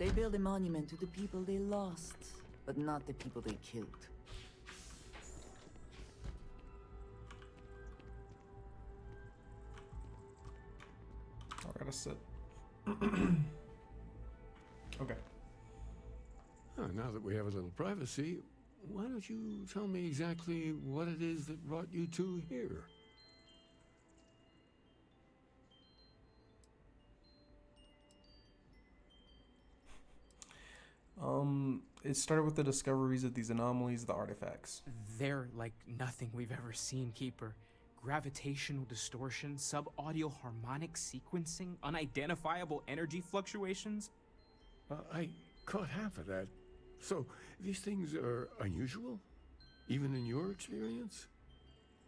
They build a monument to the people they lost, but not the people they killed. I gotta sit. Okay. Now that we have a little privacy, why don't you tell me exactly what it is that brought you two here? It started with the discoveries of these anomalies, the artifacts. They're like nothing we've ever seen, Keeper. Gravitational distortion, sub-audio harmonic sequencing, unidentifiable energy fluctuations. I caught half of that. So, these things are unusual? Even in your experience?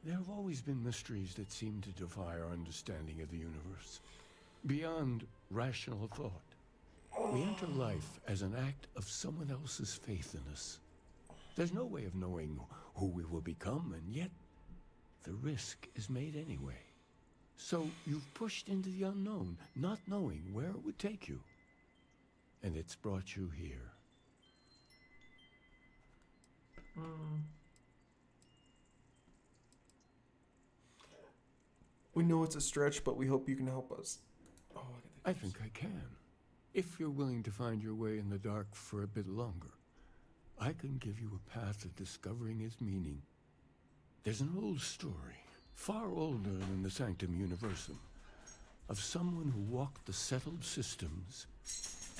There have always been mysteries that seem to defy our understanding of the universe. Beyond rational thought. We enter life as an act of someone else's faith in us. There's no way of knowing who we will become, and yet the risk is made anyway. So you've pushed into the unknown, not knowing where it would take you. And it's brought you here. We know it's a stretch, but we hope you can help us. Oh, I think I can. If you're willing to find your way in the dark for a bit longer, I can give you a path to discovering its meaning. There's an old story, far older than the Sanctum Universum, of someone who walked the settled systems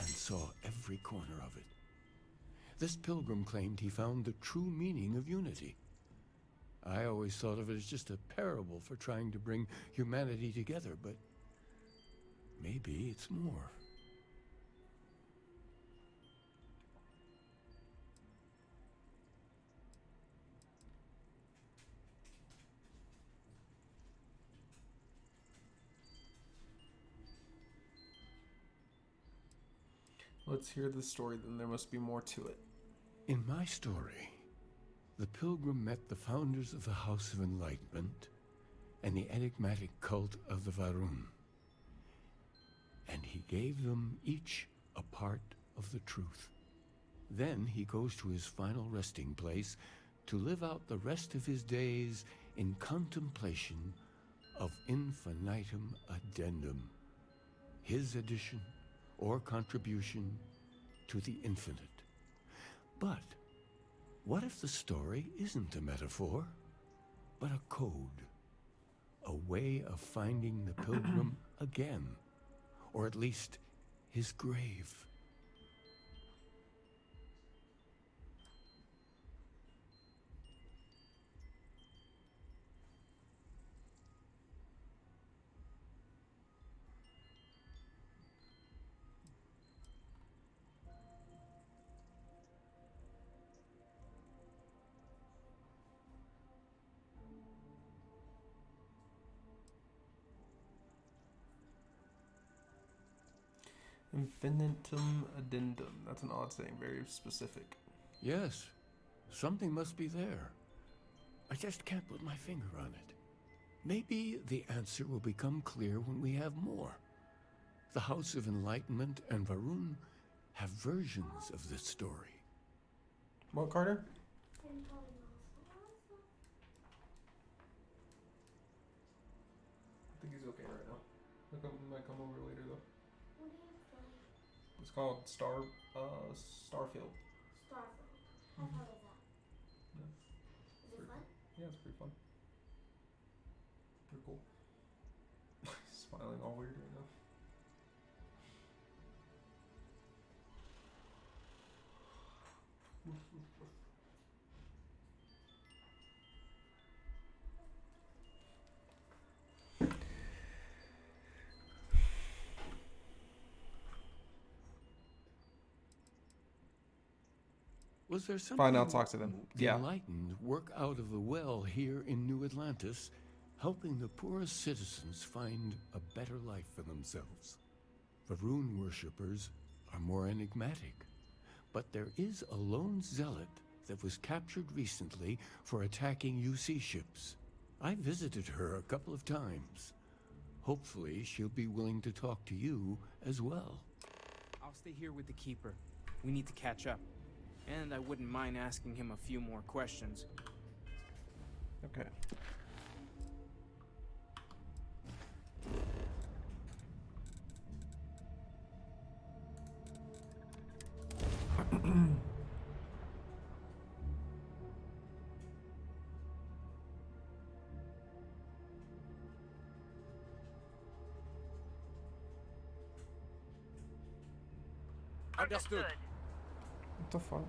and saw every corner of it. This pilgrim claimed he found the true meaning of unity. I always thought of it as just a parable for trying to bring humanity together, but maybe it's more. Let's hear the story, then there must be more to it. In my story, the pilgrim met the founders of the House of Enlightenment and the enigmatic cult of the Varun. And he gave them each a part of the truth. Then he goes to his final resting place to live out the rest of his days in contemplation of infinitum addendum, his addition or contribution to the infinite. But what if the story isn't a metaphor, but a code? A way of finding the pilgrim again, or at least his grave. Infinitum addendum. That's an odd saying, very specific. Yes, something must be there. I just can't put my finger on it. Maybe the answer will become clear when we have more. The House of Enlightenment and Varun have versions of this story. What, Carter? I think he's okay right now. He might come over later though. It's called Starfield. Starfield. How fun is that? Yeah. Is it fun? Yeah, it's pretty fun. Pretty cool. Smiling all weird right now. Was there something Fine, I'll talk to them. the Yeah. enlightened work out of the well here in New Atlantis, helping the poorest citizens find a better life for themselves? Varun worshippers are more enigmatic, but there is a lone zealot that was captured recently for attacking UC ships. I visited her a couple of times. Hopefully she'll be willing to talk to you as well. I'll stay here with the Keeper. We need to catch up. And I wouldn't mind asking him a few more questions. Okay. Understood. What the fuck?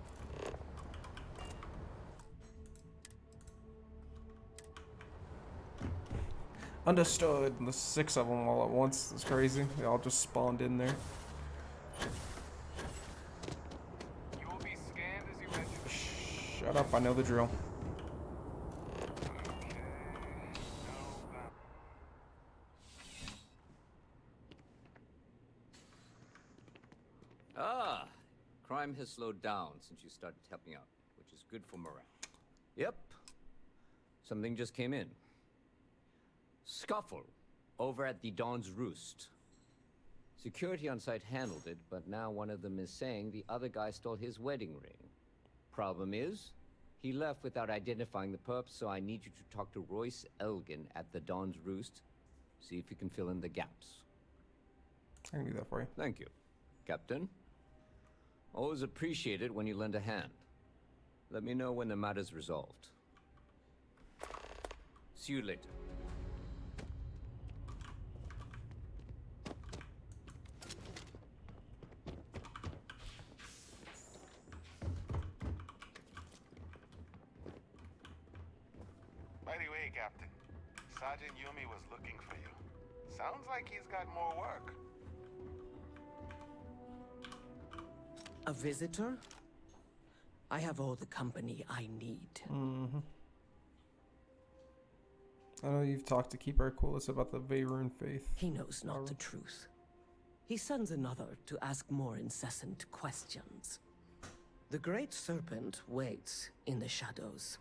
Understood. The 6 of them all at once. It's crazy. They all just spawned in there. You will be scanned as you enter. Shut up. I know the drill. Ah, crime has slowed down since you started helping out, which is good for morale. Yep. Something just came in. Scuffle over at the Dawn's Roost. Security on site handled it, but now one of them is saying the other guy stole his wedding ring. Problem is, he left without identifying the perp, so I need you to talk to Royce Elgin at the Dawn's Roost. See if you can fill in the gaps. I can do that for you. Thank you, Captain. Always appreciate it when you lend a hand. Let me know when the matter's resolved. See you later. By the way, Captain, Sergeant Yumi was looking for you. Sounds like he's got more work. A visitor? I have all the company I need. Mm-hmm. I know you've talked to Keeper Aquilus about the Veyron faith. He knows not the truth. He sends another to ask more incessant questions. The Great Serpent waits in the shadows.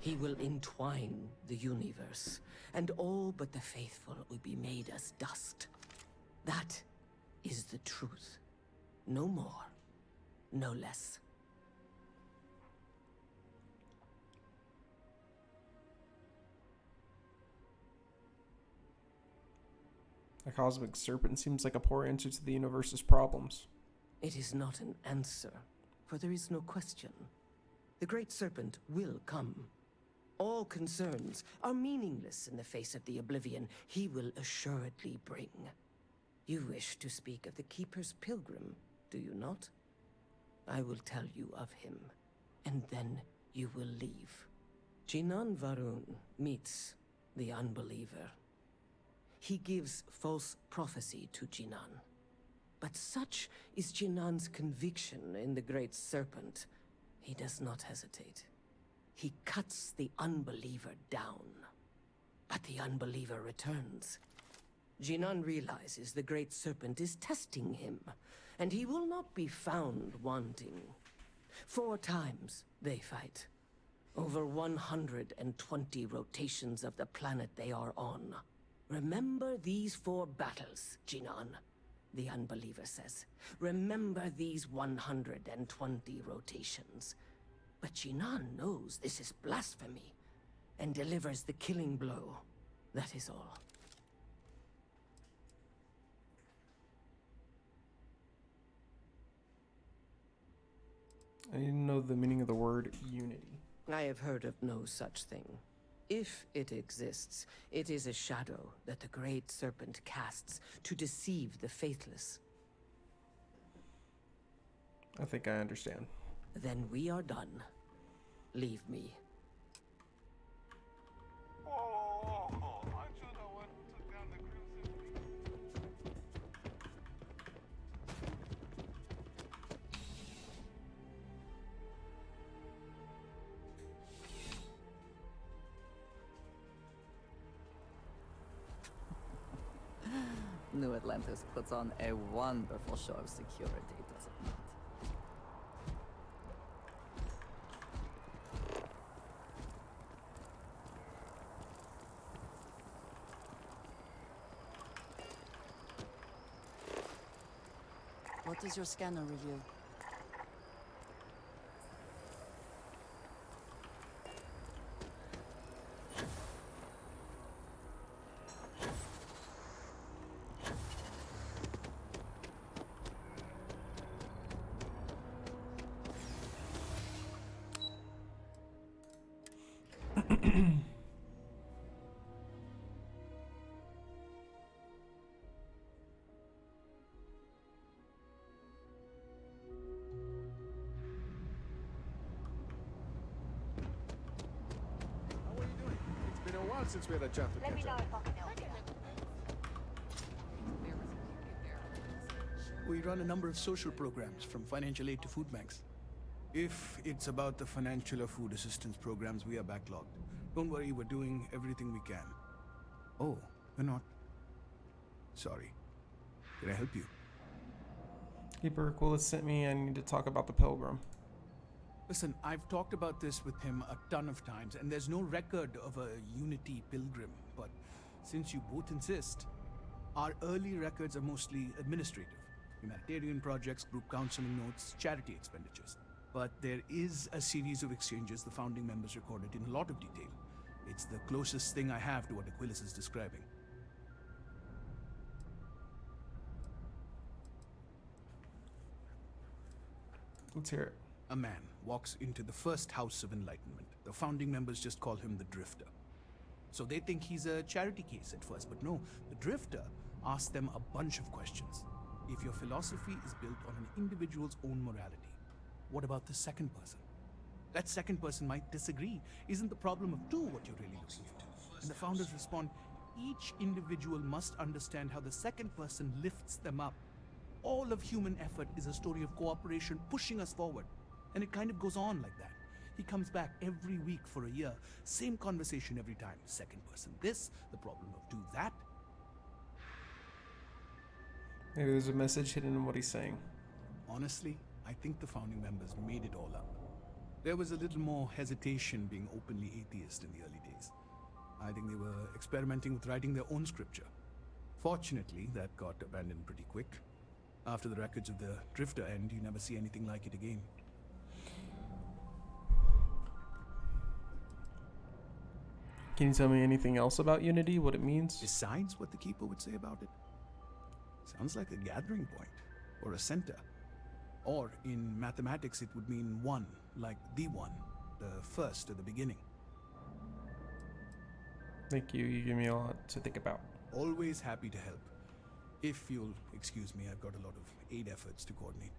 He will entwine the universe, and all but the faithful will be made as dust. That is the truth. No more, no less. A cosmic serpent seems like a poor answer to the universe's problems. It is not an answer, for there is no question. The Great Serpent will come. All concerns are meaningless in the face of the oblivion he will assuredly bring. You wish to speak of the Keeper's Pilgrim, do you not? I will tell you of him, and then you will leave. Jinan Varun meets the Unbeliever. He gives false prophecy to Jinan. But such is Jinan's conviction in the Great Serpent, he does not hesitate. He cuts the Unbeliever down. But the Unbeliever returns. Jinan realizes the Great Serpent is testing him, and he will not be found wanting. 4 times they fight. Over 120 rotations of the planet they are on. Remember these 4 battles, Jinan, the Unbeliever says. Remember these 120 rotations. But Jinan knows this is blasphemy, and delivers the killing blow. That is all. I didn't know the meaning of the word unity. I have heard of no such thing. If it exists, it is a shadow that the Great Serpent casts to deceive the faithless. I think I understand. Then we are done. Leave me. Whoa, aren't you the one who took down the crimson fleet? New Atlantis puts on a wonderful show of security, does it not? What What does your scanner reveal? Been a while since we had a chance to catch up. We run a number of social programs, from financial aid to food banks. If it's about the financial or food assistance programs, we are backlogged. Don't worry, we're doing everything we can. Oh, we're not. Sorry. Can I help you? Keeper Aquila sent me. I need to talk about the Pilgrim. Listen, I've talked about this with him a ton of times, and there's no record of a Unity Pilgrim. But since you both insist, our early records are mostly administrative. Humanitarian projects, group counseling notes, charity expenditures. But there is a series of exchanges the founding members recorded in a lot of detail. It's the closest thing I have to what Aquilas is describing. Let's hear it. A man walks into the first House of Enlightenment. The founding members just call him the Drifter. So they think he's a charity case at first, but no, the Drifter asks them a bunch of questions. If your philosophy is built on an individual's own morality, what about the second person? That second person might disagree. Isn't the problem of two what you're really looking for? And the founders respond, each individual must understand how the second person lifts them up. All of human effort is a story of cooperation pushing us forward. And it kind of goes on like that. He comes back every week for a year. Same conversation every time. Second person this, the problem of two that. Maybe there's a message hidden in what he's saying. Honestly, I think the founding members made it all up. There was a little more hesitation being openly atheist in the early days. I think they were experimenting with writing their own scripture. Fortunately, that got abandoned pretty quick. After the records of the Drifter end, you never see anything like it again. Can you tell me anything else about Unity, what it means? Besides what the Keeper would say about it? Sounds like a gathering point, or a center. Or, in mathematics, it would mean one, like the one, the first at the beginning. Thank you, you give me a lot to think about. Always happy to help. If you'll excuse me, I've got a lot of aid efforts to coordinate.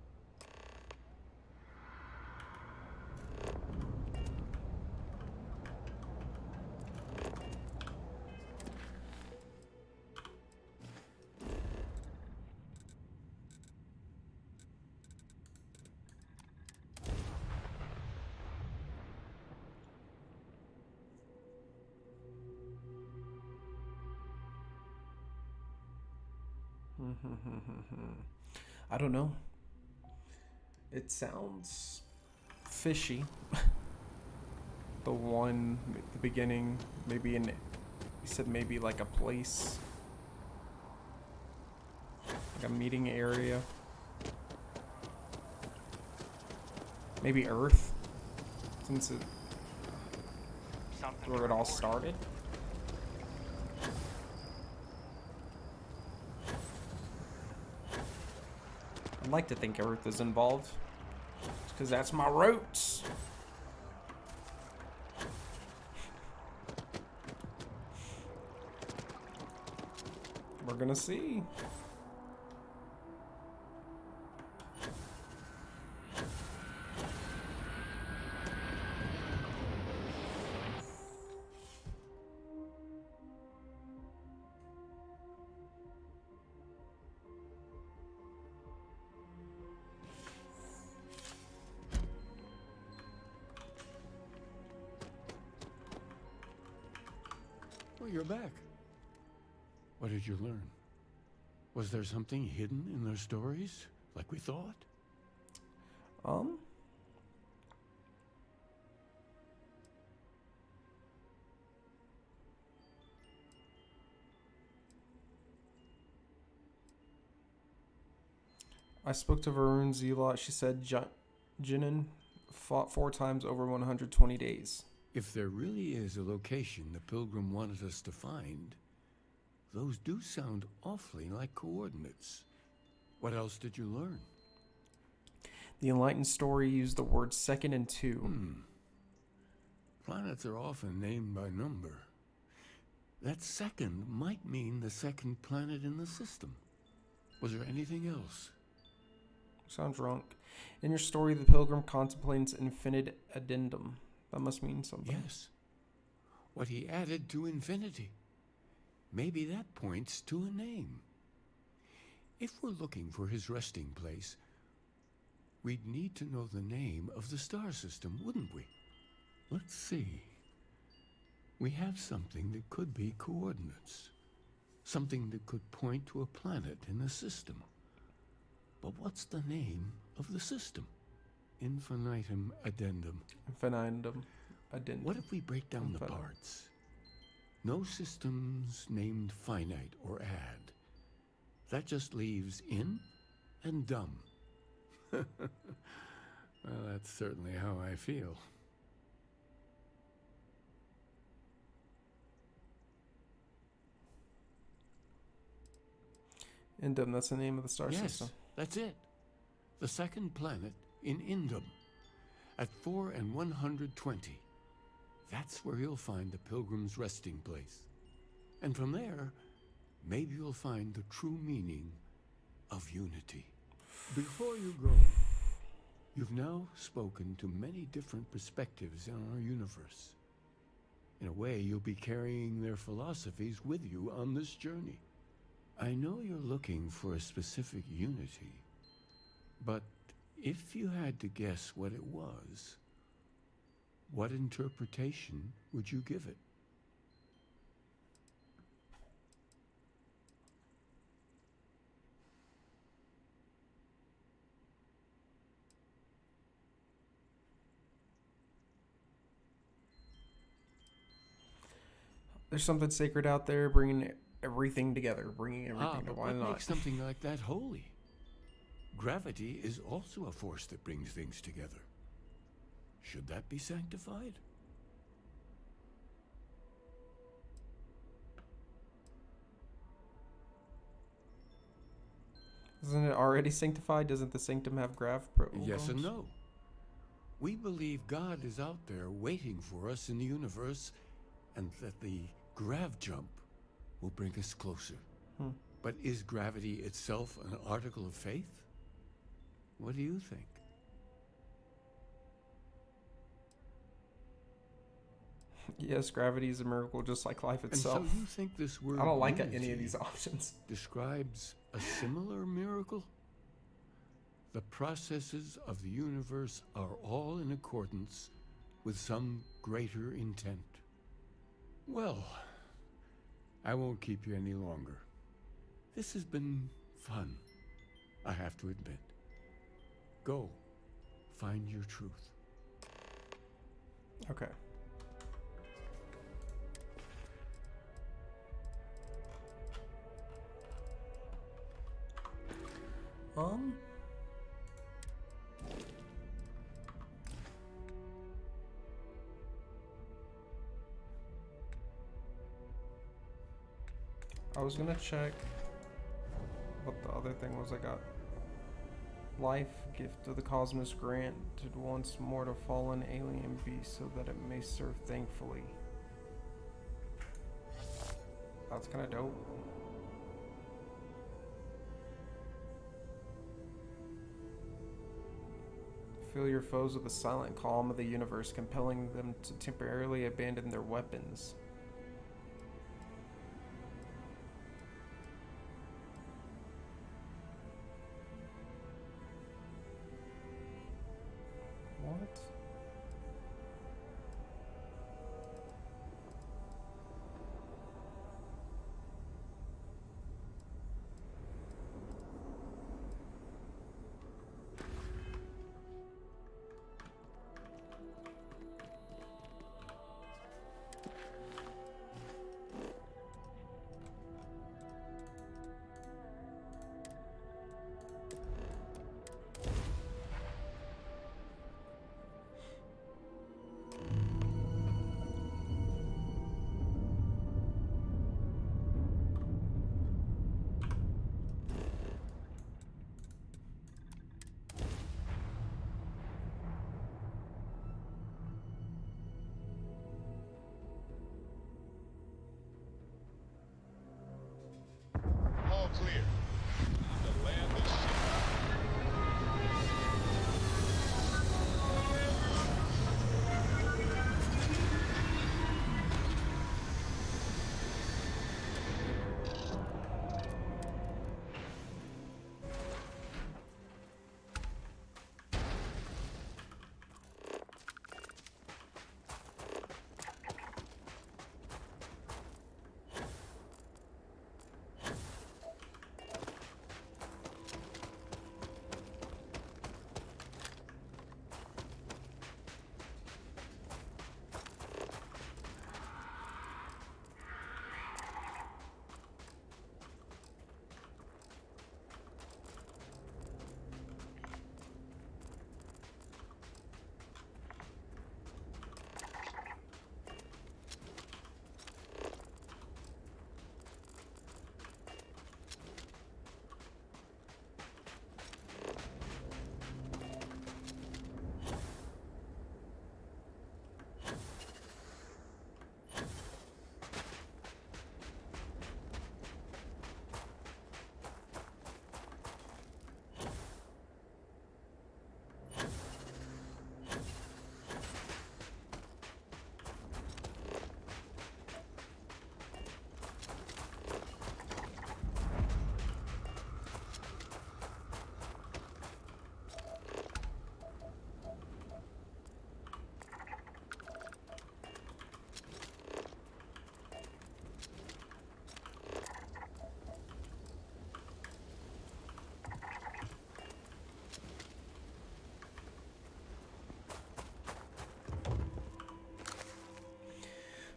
I don't know. It sounds fishy. The one at the beginning, maybe you said maybe like a place, like a meeting area. Maybe Earth, since it where it all started. I'd like to think Earth is involved, because that's my roots. We're gonna see. Oh, you're back. What did you learn? Was there something hidden in their stories, like we thought? I spoke to Varun Zealot. She said Jinan fought 4 times over 120 days. If there really is a location the Pilgrim wanted us to find, those do sound awfully like coordinates. What else did you learn? The Enlightened story used the words second and 2. Planets are often named by number. That second might mean the second planet in the system. Was there anything else? Sound drunk. In your story, the Pilgrim contemplates infinite addendum. That must mean something. Yes. What he added to infinity. Maybe that points to a name. If we're looking for his resting place, we'd need to know the name of the star system, wouldn't we? Let's see. We have something that could be coordinates. Something that could point to a planet in the system. But what's the name of the system? Infinitum addendum. Infinitum addendum. What if we break down the parts? No systems named finite or add. That just leaves in and dumb. Well, that's certainly how I feel. Indum, that's the name of the star system. Yes, that's it. The second planet in Indum. At 4 and 120. That's where you'll find the Pilgrim's resting place. And from there, maybe you'll find the true meaning of unity. Before you go, you've now spoken to many different perspectives in our universe. In a way, you'll be carrying their philosophies with you on this journey. I know you're looking for a specific unity, but if you had to guess what it was, what interpretation would you give it? There's something sacred out there, bringing everything together, bringing everything together. But Why what not? makes something like that holy? Gravity is also a force that brings things together. Should that be sanctified? Isn't it already sanctified? Doesn't the sanctum have grav? Yes and no. We believe God is out there waiting for us in the universe, and that the grav jump will bring us closer. But is gravity itself an article of faith? What do you think? Yes, gravity is a miracle, just like life itself. And so you think this word I don't like unity any of these options. describes a similar miracle? The processes of the universe are all in accordance with some greater intent. Well, I won't keep you any longer. This has been fun, I have to admit. Go, find your truth. Okay. I was gonna check what the other thing was I got. Life, gift of the cosmos granted once more to fallen alien beast so that it may serve thankfully. That's kind of dope. Fill your foes with the silent calm of the universe, compelling them to temporarily abandon their weapons. What?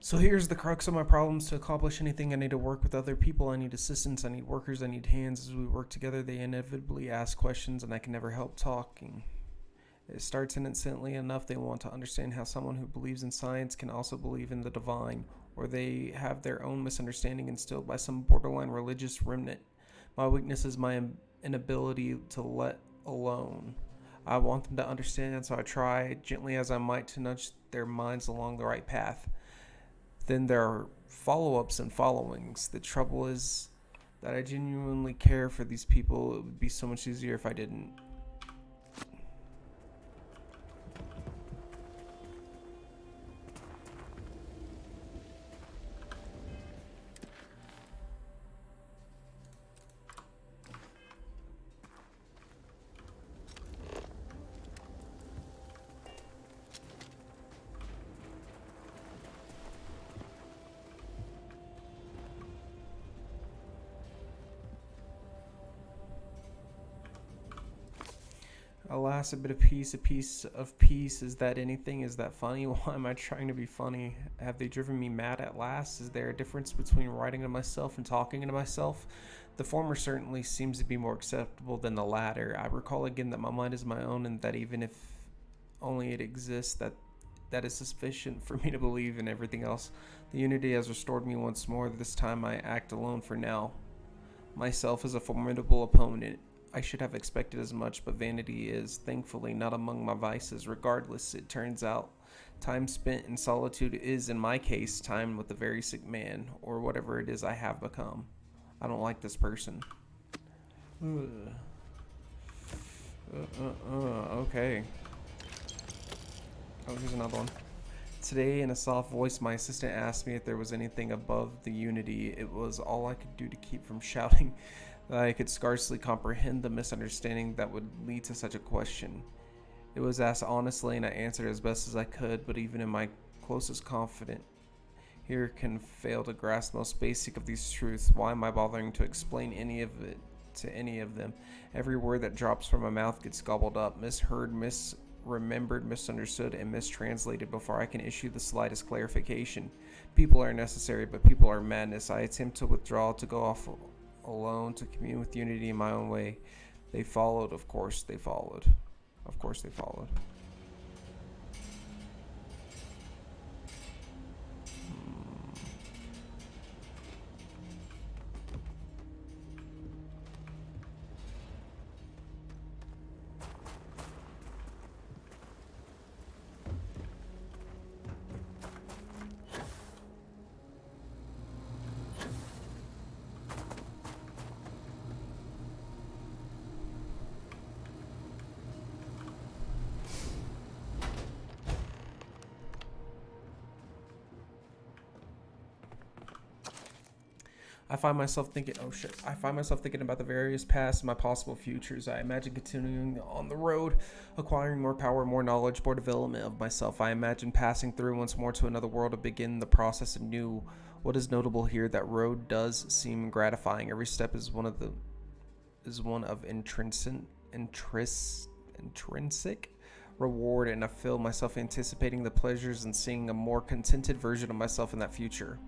So here's the crux of my problems. To accomplish anything, I need to work with other people. I need assistance. I need workers. I need hands. As we work together, they inevitably ask questions, and I can never help talking. It starts innocently enough. They want to understand how someone who believes in science can also believe in the divine, or they have their own misunderstanding instilled by some borderline religious remnant. My weakness is my inability to let alone. I want them to understand, so I try, gently as I might, to nudge their minds along the right path. Then there are follow-ups and followings. The trouble is that I genuinely care for these people. It would be so much easier if I didn't. Alas, a bit of peace, a piece of peace. Is that anything? Is that funny? Why am I trying to be funny? Have they driven me mad at last? Is there a difference between writing to myself and talking to myself? The former certainly seems to be more acceptable than the latter. I recall again that my mind is my own, and that even if only it exists, that is sufficient for me to believe in everything else. The unity has restored me once more. This time I act alone for now. Myself is a formidable opponent. I should have expected as much, but vanity is, thankfully, not among my vices. Regardless, it turns out time spent in solitude is, in my case, time with a very sick man, or whatever it is I have become. I don't like this person. Okay. Oh, here's another one. Today, in a soft voice, my assistant asked me if there was anything above the unity. It was all I could do to keep from shouting. I could scarcely comprehend the misunderstanding that would lead to such a question. It was asked honestly, and I answered as best as I could, but even in my closest confidant here can fail to grasp the most basic of these truths. Why am I bothering to explain any of it to any of them? Every word that drops from my mouth gets gobbled up, misheard, misremembered, misunderstood, and mistranslated before I can issue the slightest clarification. People are necessary, but people are madness. I attempt to withdraw, to go off alone, to commune with unity in my own way. They followed, of course they followed. Of course they followed. I find myself thinking about the various paths and my possible futures. I imagine continuing on the road, acquiring more power, more knowledge, more development of myself. I imagine passing through once more to another world to begin the process anew. What is notable here, that road does seem gratifying. Every step is one of intrinsic reward, and I feel myself anticipating the pleasures and seeing a more contented version of myself in that future.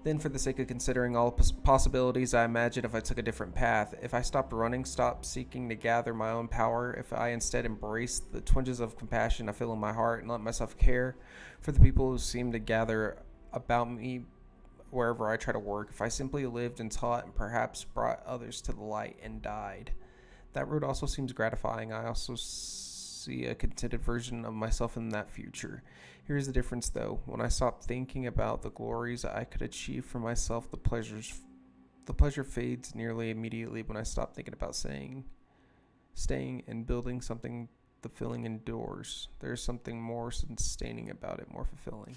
Then, for the sake of considering all possibilities, I imagine if I took a different path, if I stopped running, stopped seeking to gather my own power, if I instead embraced the twinges of compassion I feel in my heart and let myself care for the people who seem to gather about me wherever I try to work, if I simply lived and taught and perhaps brought others to the light and died. That road also seems gratifying. I also see a contented version of myself in that future. Here's the difference, though. When I stop thinking about the glories I could achieve for myself, the pleasure fades nearly immediately. When I stop thinking about staying and building something, the feeling endures. There's something more sustaining about it, more fulfilling.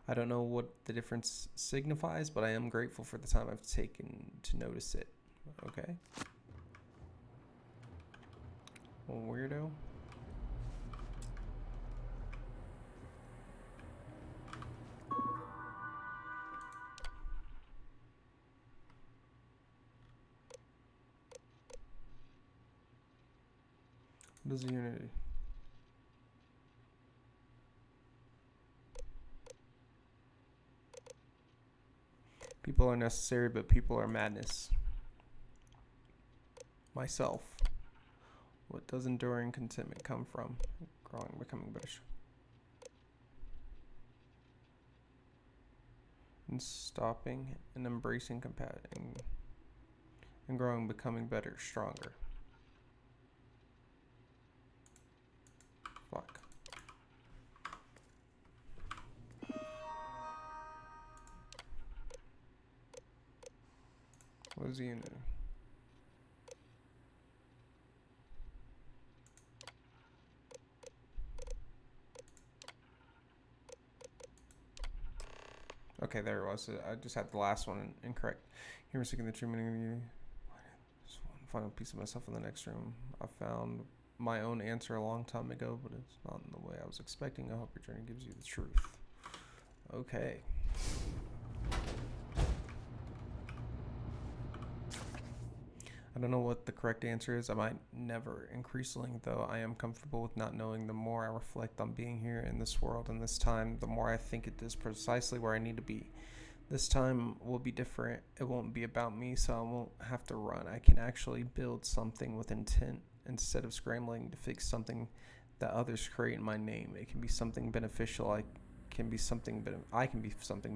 I don't know what the difference signifies, but I am grateful for the time I've taken to notice it. Okay? Weirdo. What is unity? People are necessary, but people are madness. Myself. What does enduring contentment come from? Growing, becoming better. And stopping and embracing compassion. And growing, becoming better, stronger. Fuck. What does Juno? Okay, there it was. I just had the last one incorrect. Here we're seeking the true meaning of you. Just one final piece of myself in the next room. I found my own answer a long time ago, but it's not in the way I was expecting. I hope your journey gives you the truth. Okay. I don't know what the correct answer is. I might never. Increasingly, though, I am comfortable with not knowing. The more I reflect on being here in this world and this time, the more I think it is precisely where I need to be. This time will be different. It won't be about me, so I won't have to run. I can actually build something with intent instead of scrambling to fix something that others create in my name. It can be something beneficial. I can be something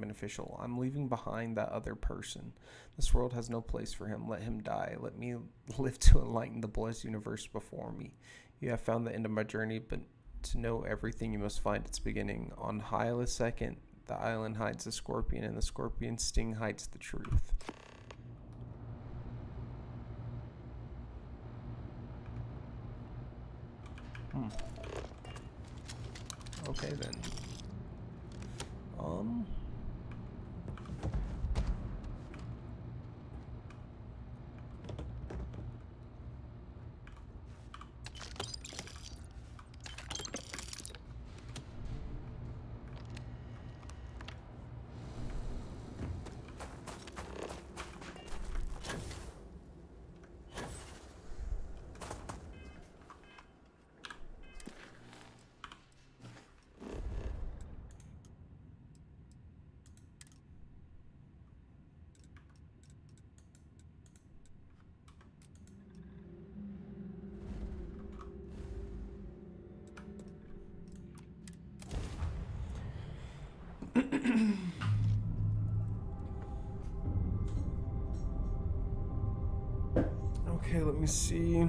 beneficial. I'm leaving behind that other person. This world has no place for him. Let him die. Let me live to enlighten the blessed universe before me. You have found the end of my journey, but to know everything, you must find its beginning. On Hyla second, the island hides the scorpion, and the scorpion's sting hides the truth. Okay then. Okay, let me see.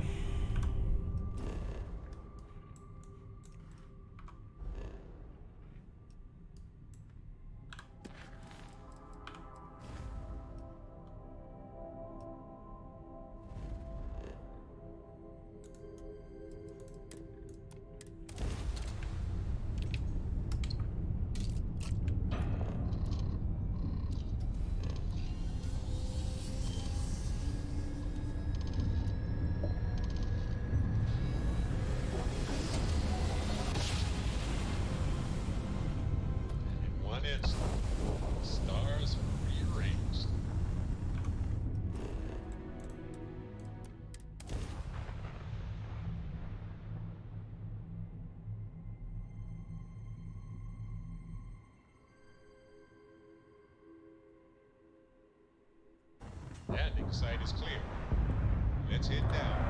Stars rearranged. Landing site is clear. Let's head down.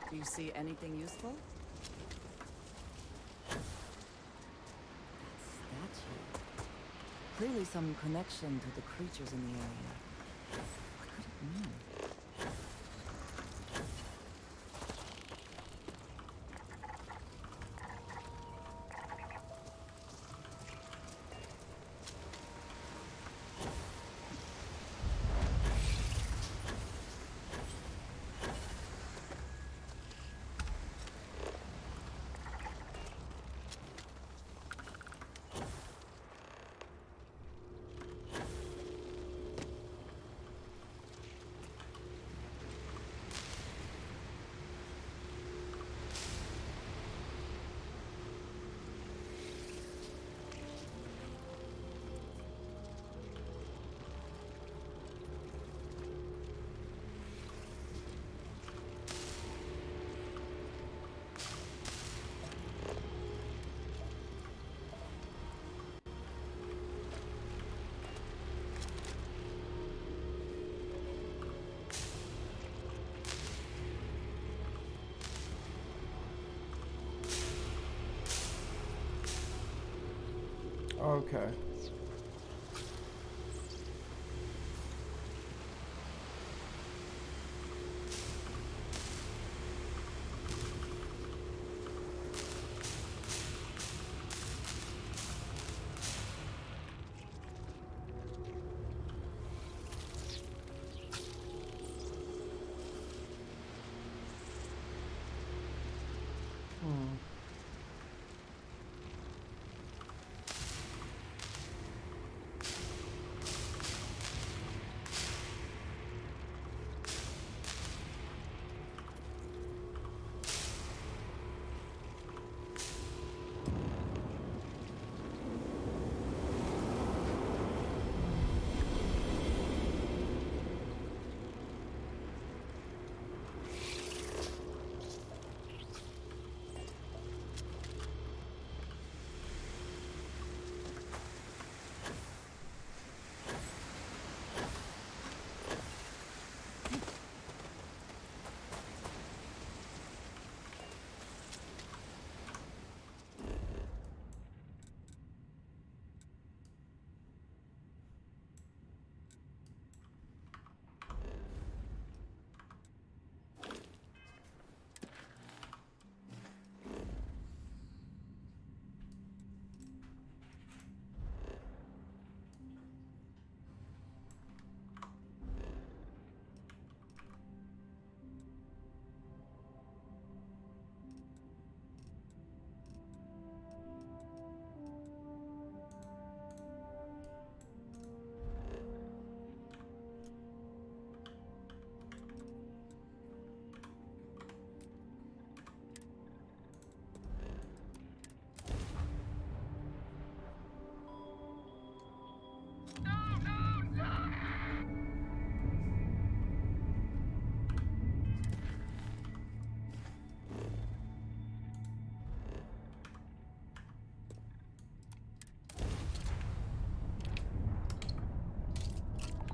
Do you see anything useful? That statue. Clearly some connection to the creatures in the area. What could it mean? Okay.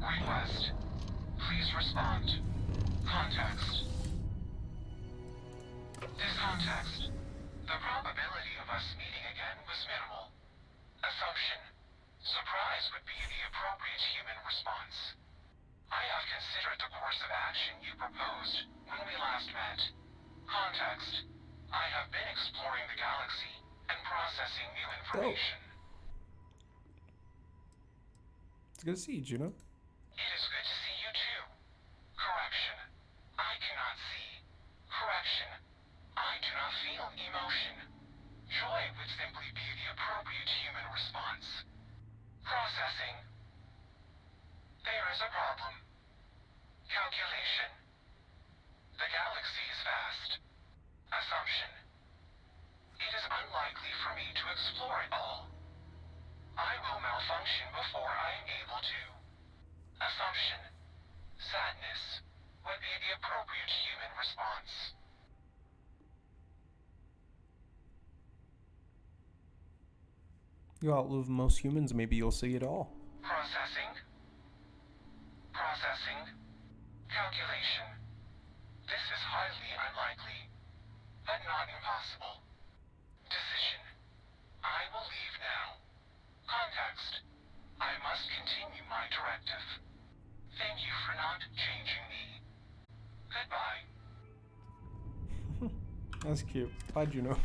Request. Please respond. Context. This context. The probability of us meeting again was minimal. Assumption. Surprise would be the appropriate human response. I have considered the course of action you proposed when we last met. Context. I have been exploring the galaxy and processing new information. It's good to see you, Juno. It is good to see you too. Correction. I cannot see. Correction. I do not feel emotion. Joy would simply be the appropriate human response. Processing. There is a problem. Calculation. The galaxy is vast. Assumption. It is unlikely for me to explore it all. I will malfunction before I am able to. Assumption. Sadness would be the appropriate human response. You outlive most humans, maybe you'll see it all. Processing. Processing. Calculation. This is highly unlikely, but not impossible. Decision. I will leave now. Context. I must continue my directive. Thank you for not changing me. Goodbye. That's cute. Bye, Juno.